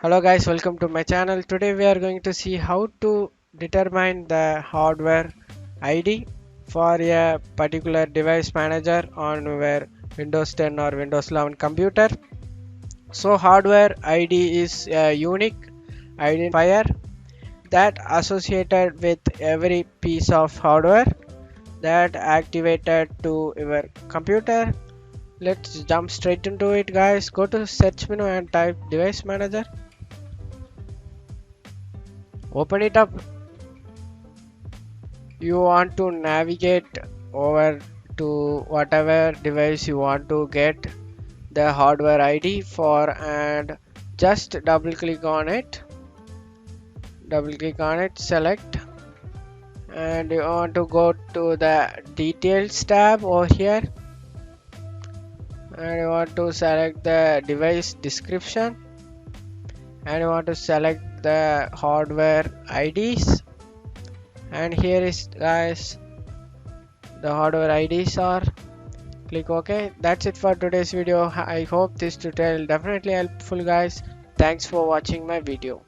Hello guys, welcome to my channel. Today we are going to see how to determine the hardware ID for a particular device manager on your Windows 10 or Windows 11 computer. So hardware ID is a unique identifier that associated with every piece of hardware that activated to your computer. Let's jump straight into it guys. Go to search menu and type device manager. Open it up. You want to navigate over to whatever device you want to get the hardware ID for, and just double click on it, select, and you want to go to the details tab over here, and you want to select the device description, and you want to select the hardware IDs, and here is guys the hardware IDs are. Click OK. That's it for today's video. I hope this tutorial definitely helpful guys. Thanks for watching my video.